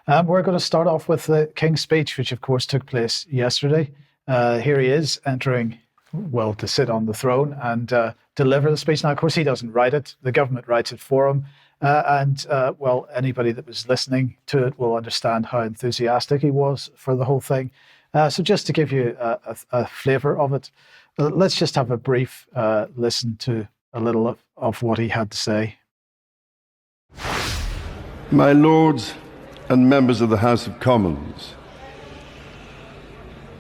We're going to start off with the King's speech, which of course took place yesterday. Here he is entering, well, to sit on the throne and deliver the speech. Now, of course, he doesn't write it. The government writes it for him. Well, anybody that was listening to it will understand how enthusiastic he was for the whole thing. So just to give you a flavour of it, let's just have a brief listen to a little of what he had to say. My lords and members of the House of Commons,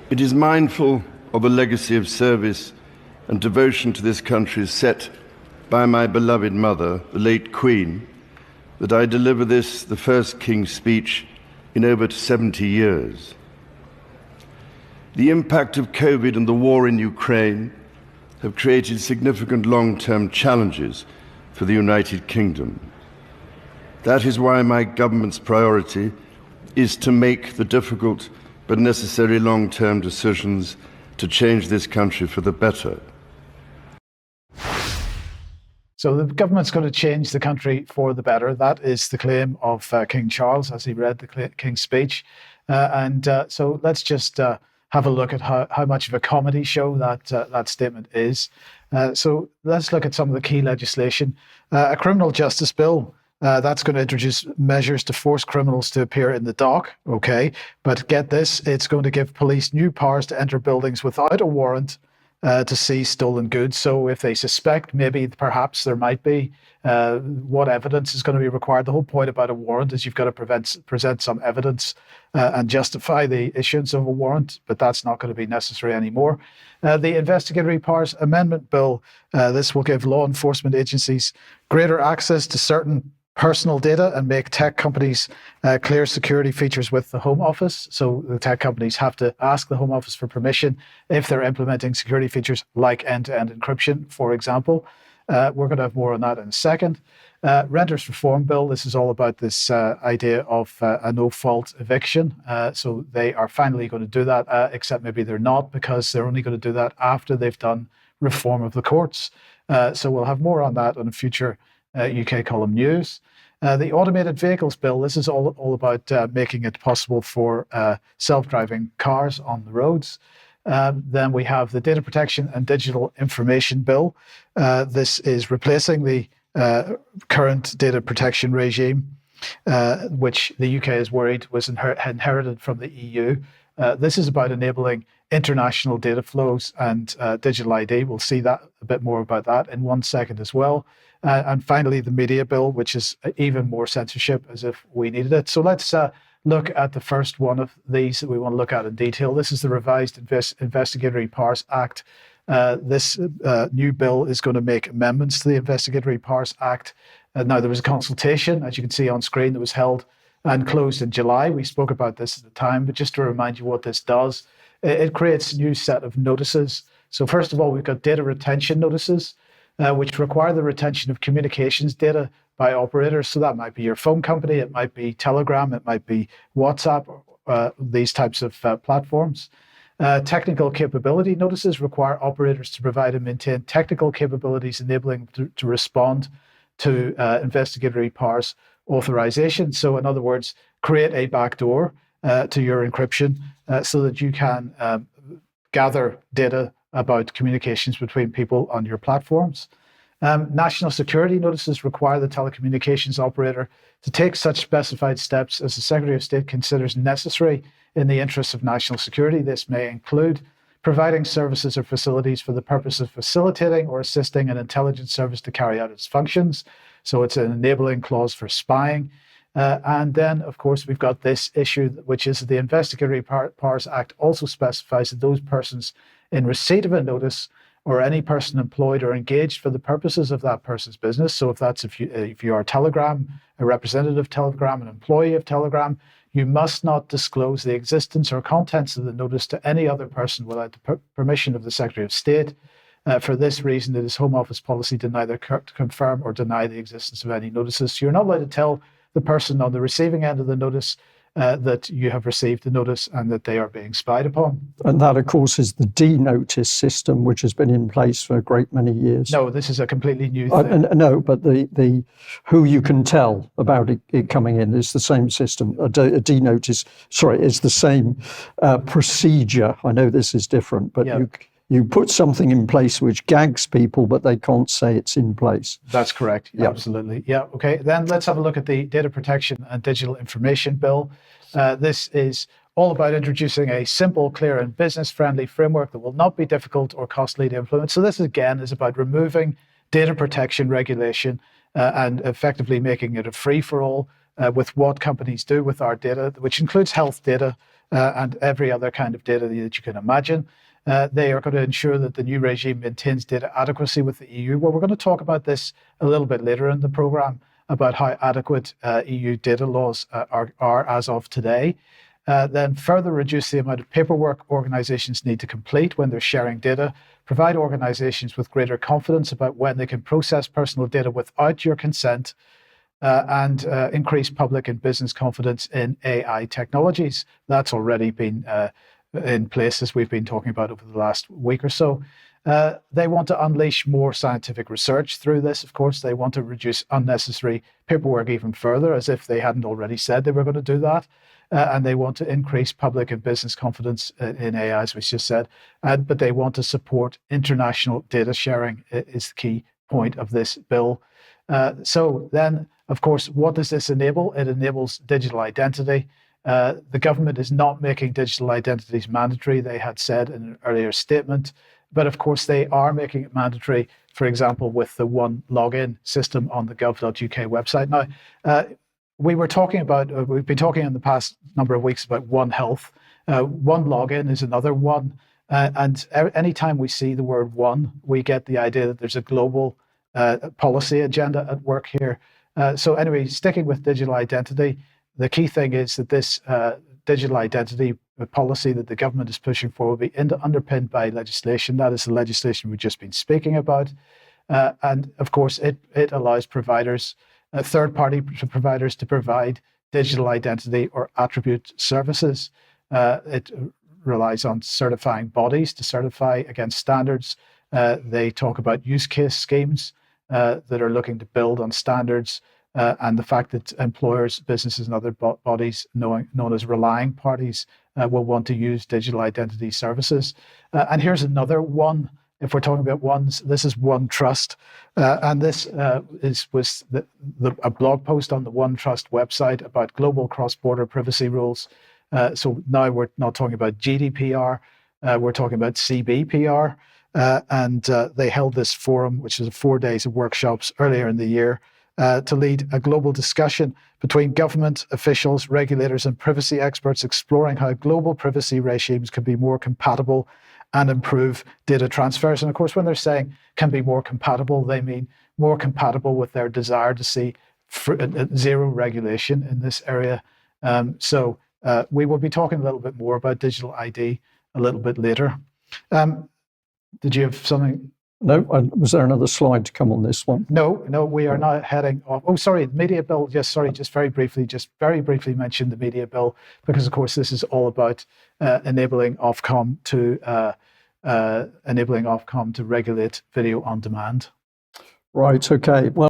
it is mindful of the legacy of service and devotion to this country set by my beloved mother, the late Queen, that I deliver this, the first King's speech in over 70 years. The impact of COVID and the war in Ukraine have created significant long-term challenges for the United Kingdom. That is why my government's priority is to make the difficult but necessary long-term decisions to change this country for the better. So the government's going to change the country for the better. That is the claim of King Charles as he read the King's speech. So let's just have a look at how much of a comedy show that statement is. So let's look at some of the key legislation. A criminal justice bill. That's going to introduce measures to force criminals to appear in the dock, okay? But get this, it's going to give police new powers to enter buildings without a warrant to seize stolen goods. So if they suspect maybe perhaps there might be, what evidence is going to be required? The whole point about a warrant is you've got to present some evidence and justify the issuance of a warrant, but that's not going to be necessary anymore. The Investigatory Powers Amendment Bill, this will give law enforcement agencies greater access to certain personal data and make tech companies clear security features with the Home Office. So the tech companies have to ask the Home Office for permission if they're implementing security features like end-to-end encryption, for example. We're going to have more on that in a second. Renters Reform Bill, this is all about this idea of a no-fault eviction. So they are finally going to do that, except maybe they're not, because they're only going to do that after they've done reform of the courts. So we'll have more on that on a future UK column news. The Automated Vehicles Bill, this is all about making it possible for self-driving cars on the roads. Then we have the Data Protection and Digital Information Bill. This is replacing the current data protection regime, which the UK is worried was inherited from the EU. This is about enabling international data flows and digital ID. We'll see that a bit more about that in 1 second as well. And finally, the Media Bill, which is even more censorship, as if we needed it. So let's look at the first one of these that we want to look at in detail. This is the revised Investigatory Powers Act. This new bill is going to make amendments to the Investigatory Powers Act. Now, there was a consultation, as you can see on screen, that was held and closed in July. We spoke about this at the time, but just to remind you what this does, it creates a new set of notices. So first of all, we've got data retention notices, which require the retention of communications data by operators. So that might be your phone company, it might be Telegram, it might be WhatsApp, these types of platforms. Technical capability notices require operators to provide and maintain technical capabilities enabling to respond to investigatory powers authorization. So in other words, create a backdoor to your encryption so that you can gather data about communications between people on your platforms. National security notices require the telecommunications operator to take such specified steps as the Secretary of State considers necessary in the interests of national security. This may include providing services or facilities for the purpose of facilitating or assisting an intelligence service to carry out its functions. So it's an enabling clause for spying. And then, of course, we've got this issue, which is the Investigatory Powers Act also specifies that those persons in receipt of a notice or any person employed or engaged for the purposes of that person's business. So if you are Telegram, a representative of Telegram, an employee of Telegram, you must not disclose the existence or contents of the notice to any other person without the permission of the Secretary of State. For this reason, it is Home Office policy to neither confirm or deny the existence of any notices. So you're not allowed to tell the person on the receiving end of the notice that you have received the notice and that they are being spied upon. And that, of course, is the D-notice system, which has been in place for a great many years. No, this is a completely new thing. No, but the who you can tell about it coming in is the same system. A D-notice, is the same procedure. I know this is different, but you put something in place which gags people, but they can't say it's in place. That's correct. Yeah. Absolutely. Yeah. Okay. Then let's have a look at the Data Protection and Digital Information Bill. This is all about introducing a simple, clear, and business-friendly framework that will not be difficult or costly to implement. So this, again, is about removing data protection regulation and effectively making it a free-for-all with what companies do with our data, which includes health data and every other kind of data that you can imagine. They are going to ensure that the new regime maintains data adequacy with the EU. Well, we're going to talk about this a little bit later in the programme, about how adequate EU data laws are as of today. Then further reduce the amount of paperwork organisations need to complete when they're sharing data, provide organisations with greater confidence about when they can process personal data without your consent, and increase public and business confidence in AI technologies. That's already been in place, as we've been talking about over the last week or so. They want to unleash more scientific research through this, of course. They want to reduce unnecessary paperwork even further, as if they hadn't already said they were going to do that. And they want to increase public and business confidence in AI, as we just said. But they want to support international data sharing, is the key point of this bill. So then, of course, what does this enable? It enables digital identity. The government is not making digital identities mandatory, they had said in an earlier statement. But of course, they are making it mandatory, for example, with the one login system on the gov.uk website. Now, we've been talking in the past number of weeks about One Health. One login is another one. And anytime we see the word one, we get the idea that there's a global policy agenda at work here. So anyway, sticking with digital identity, the key thing is that this digital identity policy that the government is pushing for will be underpinned by legislation. That is the legislation we've just been speaking about. And of course, it allows providers, third-party providers, to provide digital identity or attribute services. It relies on certifying bodies to certify against standards. They talk about use case schemes that are looking to build on standards. And the fact that employers, businesses, and other bodies known as relying parties will want to use digital identity services. And here's another one. If we're talking about ones, this is One Trust. And this was a blog post on the One Trust website about global cross-border privacy rules. So now we're not talking about GDPR, we're talking about CBPR. And they held this forum, which is 4 days of workshops earlier in the year, to lead a global discussion between government officials, regulators, and privacy experts, exploring how global privacy regimes can be more compatible and improve data transfers. And of course, when they're saying can be more compatible, they mean more compatible with their desire to see zero regulation in this area. So we will be talking a little bit more about digital ID a little bit later. Did you have something? No, was there another slide to come on this one? No, we are now heading off. Oh, sorry, the media bill. Just very briefly mention the media bill, because of course this is all about enabling Ofcom to regulate video on demand. Right. Okay. Well.